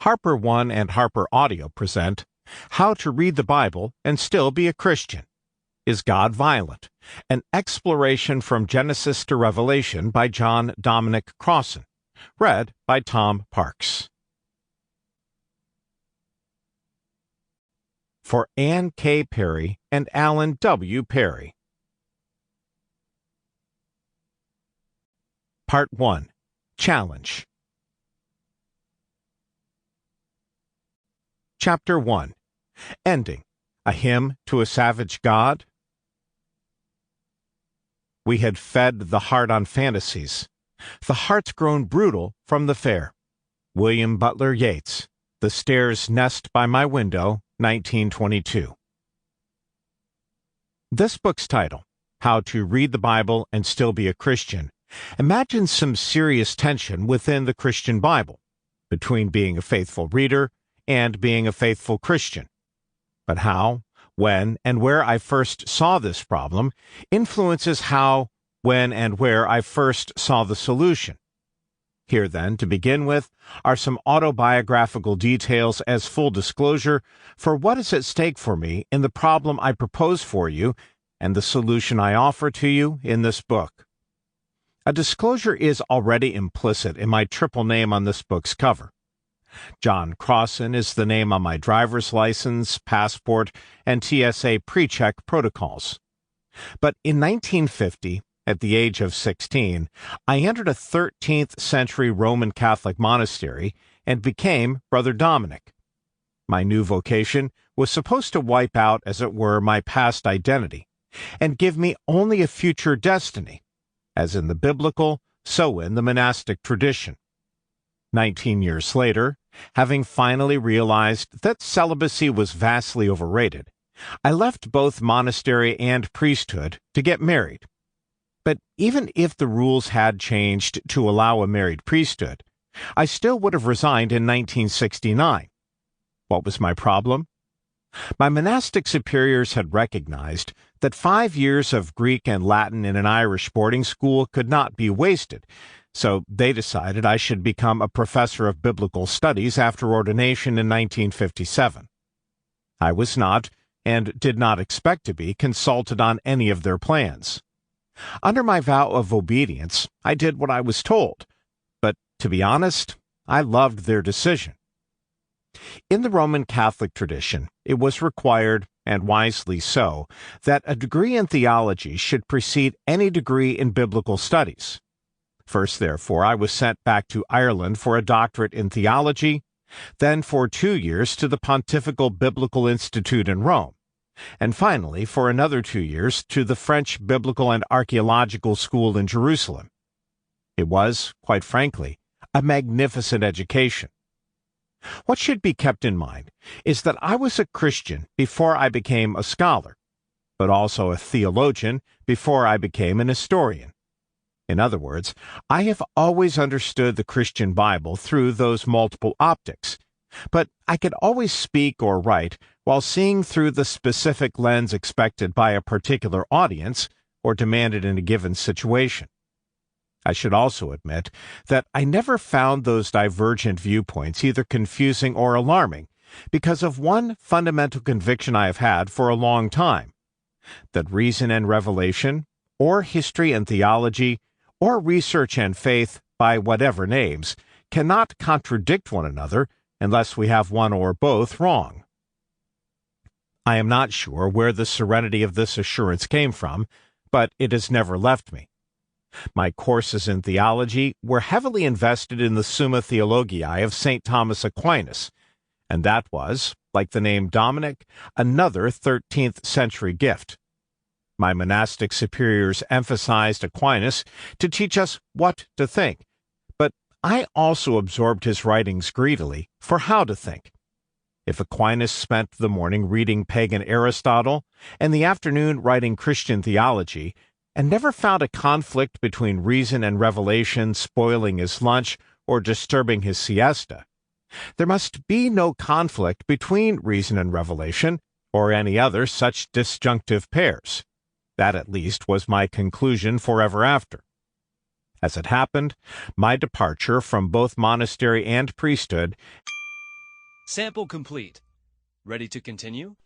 Harper One and Harper Audio present How to Read the Bible and Still Be a Christian. Is God Violent? An Exploration from Genesis to Revelation by Dominic Crossan. Read by Tom Parks. For Ann K. Perry and Alan W. Perry. Part 1. Challenge. Chapter 1. Ending. A Hymn to a Savage God. We had fed the heart on fantasies. The heart's grown brutal from the fair. William Butler Yeats. The Stairs Nest by My Window, 1922. This book's title, How to Read the Bible and Still Be a Christian, imagines some serious tension within the Christian Bible, between being a faithful reader and being a faithful Christian. But how, when, and where I first saw this problem influences how, when, and where I first saw the solution. Here, then, to begin with, are some autobiographical details as full disclosure for what is at stake for me in the problem I propose for you and the solution I offer to you in this book. A disclosure is already implicit in my triple name on this book's cover. John Crossan is the name on my driver's license, passport, and TSA pre-check protocols. But in 1950, at the age of 16, I entered a 13th century Roman Catholic monastery and became Brother Dominic. My new vocation was supposed to wipe out, as it were, my past identity and give me only a future destiny, as in the biblical, so in the monastic tradition. 19 years later, having finally realized that celibacy was vastly overrated, I left both monastery and priesthood to get married. But even if the rules had changed to allow a married priesthood, I still would have resigned in 1969. What was my problem? My monastic superiors had recognized that 5 years of Greek and Latin in an Irish boarding school could not be wasted, so they decided I should become a professor of biblical studies after ordination in 1957. I was not, and did not expect to be, consulted on any of their plans. Under my vow of obedience, I did what I was told, but, to be honest, I loved their decision. In the Roman Catholic tradition, it was required, and wisely so, that a degree in theology should precede any degree in biblical studies. First, therefore, I was sent back to Ireland for a doctorate in theology, then for 2 years to the Pontifical Biblical Institute in Rome, and finally for another 2 years to the French Biblical and Archaeological School in Jerusalem. It was, quite frankly, a magnificent education. What should be kept in mind is that I was a Christian before I became a scholar, but also a theologian before I became an historian. In other words, I have always understood the Christian Bible through those multiple optics, but I could always speak or write while seeing through the specific lens expected by a particular audience or demanded in a given situation. I should also admit that I never found those divergent viewpoints either confusing or alarming because of one fundamental conviction I have had for a long time, that reason and revelation, or history and theology, or research and faith, by whatever names, cannot contradict one another unless we have one or both wrong. I am not sure where the serenity of this assurance came from, but it has never left me. My courses in theology were heavily invested in the Summa Theologiae of St. Thomas Aquinas, and that was, like the name Dominic, another 13th century gift. My monastic superiors emphasized Aquinas to teach us what to think, but I also absorbed his writings greedily for how to think. If Aquinas spent the morning reading pagan Aristotle and the afternoon writing Christian theology, and never found a conflict between reason and revelation spoiling his lunch or disturbing his siesta, there must be no conflict between reason and revelation, or any other such disjunctive pairs. That, at least, was my conclusion forever after. As it happened, my departure from both monastery and priesthood Sample complete. Ready to continue?